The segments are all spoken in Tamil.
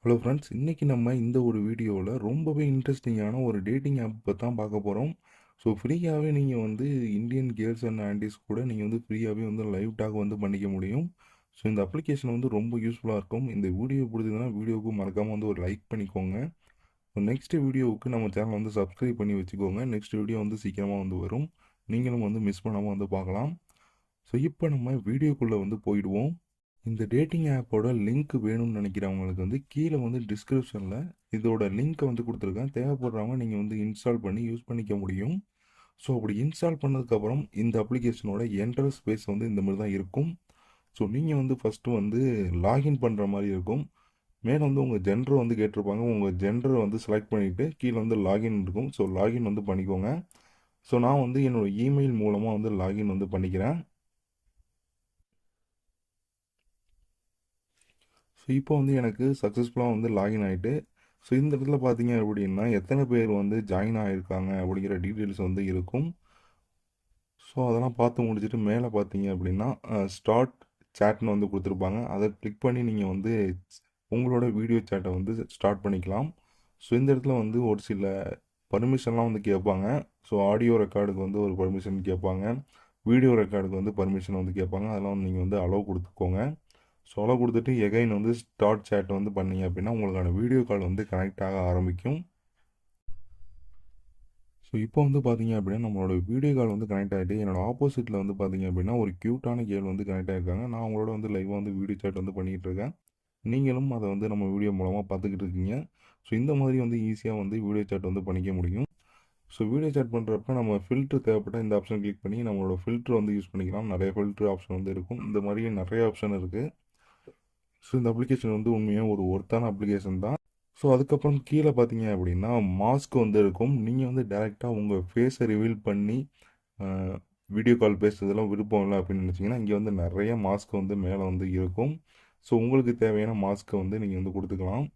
ஹலோ ஃப்ரெண்ட்ஸ், இன்றைக்கி நம்ம இந்த ஒரு வீடியோவில் ரொம்பவே இன்ட்ரெஸ்டிங்கான ஒரு டேட்டிங் ஆப் பற்றி தான் பார்க்க போகிறோம். ஸோ ஃப்ரீயாகவே நீங்கள் வந்து இந்தியன் கேர்ள்ஸ் அண்ட் ஆண்டிஸ் கூட நீங்கள் வந்து ஃப்ரீயாகவே வந்து லைவ் டாக் வந்து பண்ணிக்க முடியும். ஸோ இந்த அப்ளிகேஷன் வந்து ரொம்ப யூஸ்ஃபுல்லாக இருக்கும். இந்த வீடியோ பிடிச்சதுன்னா வீடியோவுக்கு மறக்காமல் வந்து ஒரு லைக் பண்ணிக்கோங்க. ஸோ நெக்ஸ்ட் வீடியோவுக்கு நம்ம சேனல் வந்து சப்ஸ்கிரைப் பண்ணி வச்சுக்கோங்க. நெக்ஸ்ட் வீடியோ வந்து சீக்கிரமாக வந்து வரும். நீங்களும் வந்து மிஸ் பண்ணாமல் வந்து பார்க்கலாம். ஸோ இப்போ நம்ம வீடியோக்குள்ளே வந்து போயிடுவோம். இந்த டேட்டிங் ஆப்போட லிங்க் வேணும்னு நினைக்கிறவங்களுக்கு வந்து கீழே வந்து டிஸ்கிரிப்ஷனில் இதோட லிங்க்கை வந்து கொடுத்துருக்கேன். தேவைப்படுறவங்க நீங்கள் வந்து இன்ஸ்டால் பண்ணி யூஸ் பண்ணிக்க முடியும். ஸோ அப்படி இன்ஸ்டால் பண்ணதுக்கப்புறம் இந்த அப்ளிகேஷனோட என்ட்ரன்ஸ் பேஸ் வந்து இந்த மாதிரி தான் இருக்கும். ஸோ நீங்கள் வந்து ஃபஸ்ட்டு வந்து லாகின் பண்ணுற மாதிரி இருக்கும். மேலே வந்து உங்கள் ஜெண்டர் வந்து கேட்டிருப்பாங்க. உங்கள் ஜெண்டரை வந்து செலக்ட் பண்ணிவிட்டு கீழே வந்து லாகின் இருக்கும். ஸோ லாகின் வந்து பண்ணிக்கோங்க. ஸோ நான் வந்து என்னோடய இமெயில் மூலமாக வந்து லாகின் வந்து பண்ணிக்கிறேன். ஸோ இப்போ வந்து எனக்கு சக்ஸஸ்ஃபுல்லாக வந்து லாகின் ஆகிட்டு, ஸோ இந்த இடத்துல பார்த்தீங்க அப்படின்னா எத்தனை பேர் வந்து ஜாயின் ஆகியிருக்காங்க அப்படிங்கிற டீட்டெயில்ஸ் வந்து இருக்கும். ஸோ அதெல்லாம் பார்த்து முடிச்சுட்டு மேலே பார்த்தீங்க அப்படின்னா ஸ்டார்ட் சேட்னு வந்து கொடுத்துருப்பாங்க. அதை கிளிக் பண்ணி நீங்கள் வந்து உங்களோட வீடியோ சேட்டை வந்து ஸ்டார்ட் பண்ணிக்கலாம். ஸோ இந்த இடத்துல வந்து ஒரு சில பர்மிஷன்லாம் வந்து கேட்பாங்க. ஸோ ஆடியோ ரெக்கார்டுக்கு வந்து ஒரு பர்மிஷன் கேட்பாங்க. வீடியோ ரெக்கார்டுக்கு வந்து பர்மிஷன் வந்து கேட்பாங்க. அதெல்லாம் வந்து நீங்கள் வந்து அலோவ் கொடுத்துக்கோங்க. ஸோ அலோவ் கொடுத்துட்டு எகைன் வந்து ஸ்டார்ட் சேட் வந்து பண்ணீங்க அப்படின்னா உங்களுக்கான வீடியோ கால் வந்து கனெக்ட் ஆக ஆரம்பிக்கும். ஸோ இப்போ வந்து பார்த்தீங்க அப்படின்னா நம்மளோட வீடியோ கால் வந்து கனெக்ட் ஆகிட்டு என்னோட ஆப்போசிட்டில் வந்து பார்த்தீங்க அப்படின்னா ஒரு க்யூட்டான கேர்ள் வந்து கனெக்ட் ஆகிருக்காங்க. நான் அவங்களோட வந்து லைவாக வந்து வீடியோ சேட் வந்து பண்ணிகிட்டு இருக்கேன். நீங்களும் அதை வந்து நம்ம வீடியோ மூலமாக பார்த்துக்கிட்டு இருக்கீங்க. ஸோ இந்த மாதிரி வந்து ஈஸியாக வந்து வீடியோ சேட் வந்து பண்ணிக்க முடியும். ஸோ வீடியோ சேட் பண்ணுறப்ப நம்ம ஃபில்ட்ரு தேவைப்பட்டால் இந்த ஆப்ஷன் கிளிக் பண்ணி நம்மளோட ஃபில்ட்ரு வந்து யூஸ் பண்ணிக்கலாம். நிறைய ஃபில்ட்ரு ஆப்ஷன் வந்து இருக்கும். இந்த மாதிரி நிறைய ஆப்ஷன் இருக்குது. ஸோ இந்த அப்ளிகேஷன் வந்து உண்மையாக ஒரு ஒர்த்தான அப்ளிகேஷன் தான். ஸோ அதுக்கப்புறம் கீழே பார்த்தீங்க அப்படின்னா மாஸ்க் வந்து இருக்கும். நீங்கள் வந்து டேரெக்டாக உங்கள் ஃபேஸை ரிவீல் பண்ணி வீடியோ கால் பேசுறதெல்லாம் விருப்பம் இல்லை அப்படின்னு நினச்சிங்கன்னா இங்கே வந்து நிறைய மாஸ்க் வந்து மேலே வந்து இருக்கும். ஸோ உங்களுக்கு தேவையான மாஸ்க்கை வந்து நீங்கள் வந்து கொடுத்துக்கலாம்.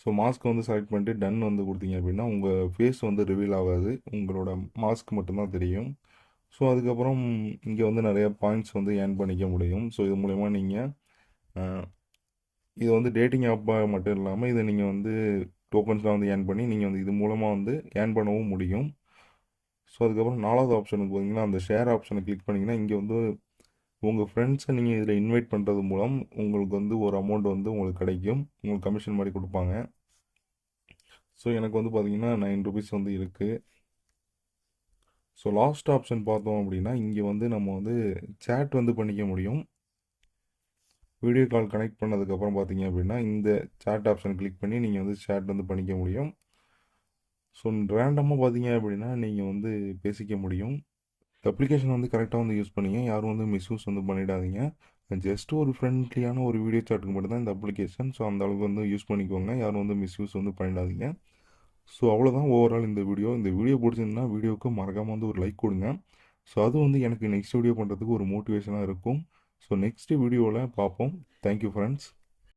ஸோ மாஸ்க் வந்து செலக்ட் பண்ணிட்டு டன் வந்து கொடுத்தீங்க அப்படின்னா உங்கள் ஃபேஸ் வந்து ரிவீல் ஆகாது. உங்களோட மாஸ்க் மட்டும்தான் தெரியும். ஸோ அதுக்கப்புறம் இங்கே வந்து நிறைய பாயிண்ட்ஸ் வந்து ஏர்ன் பண்ணிக்க முடியும். ஸோ இது மூலயமா நீங்கள் இது வந்து டேட்டிங் ஆப்பாக மட்டும் இல்லாமல் இதை நீங்கள் வந்து டோக்கன்ஸ்லாம் வந்து ஏர்ன் பண்ணி நீங்கள் வந்து இது மூலமாக வந்து ஏர்ன் பண்ணவும் முடியும். ஸோ அதுக்கப்புறம் 4வது ஆப்ஷனுக்கு பார்த்தீங்கன்னா அந்த ஷேர் ஆப்ஷனை கிளிக் பண்ணிங்கன்னா இங்கே வந்து உங்கள் ஃப்ரெண்ட்ஸை நீங்கள் இதில் இன்வைட் பண்ணுறது மூலம் உங்களுக்கு வந்து ஒரு அமௌண்ட் வந்து உங்களுக்கு கிடைக்கும். உங்களுக்கு கமிஷன் மாதிரி கொடுப்பாங்க. ஸோ எனக்கு வந்து பார்த்தீங்கன்னா 9 ருபீஸ் வந்து இருக்குது. ஸோ லாஸ்ட் ஆப்ஷன் பார்த்தோம் அப்படின்னா இங்கே வந்து நம்ம வந்து சேட் வந்து பண்ணிக்க முடியும். வீடியோ கால் கனெக்ட் பண்ணதுக்கப்புறம் பார்த்தீங்க அப்படின்னா இந்த சேட் ஆப்ஷன் கிளிக் பண்ணி நீங்கள் வந்து சேட் வந்து பண்ணிக்க முடியும். ஸோ ரேண்டமாக பார்த்தீங்க அப்படின்னா நீங்கள் வந்து பேசிக்க முடியும். இந்த அப்ளிகேஷன் வந்து கரெக்டாக வந்து யூஸ் பண்ணிங்க. யாரும் வந்து மிஸ்யூஸ் வந்து பண்ணிடாதீங்க. ஜஸ்ட் ஒரு ஃப்ரெண்ட்லியான ஒரு வீடியோ சாட்டுக்கு மட்டும் தான் இந்த அப்ளிகேஷன். ஸோ அந்த அளவுக்கு வந்து யூஸ் பண்ணிக்கோங்க. யாரும் வந்து மிஸ்யூஸ் வந்து பண்ணிடாதீங்க. ஸோ அவ்வளோதான் ஓவரால் இந்த வீடியோ. இந்த வீடியோ பிடிச்சிருந்தா வீடியோவுக்கு மறக்காமல் வந்து ஒரு லைக் கொடுங்க. ஸோ அது வந்து எனக்கு நெக்ஸ்ட் வீடியோ பண்ணுறதுக்கு ஒரு மோட்டிவேஷனாக இருக்கும். ஸோ நெக்ஸ்ட் வீடியோவில் பார்ப்போம். Thank you friends.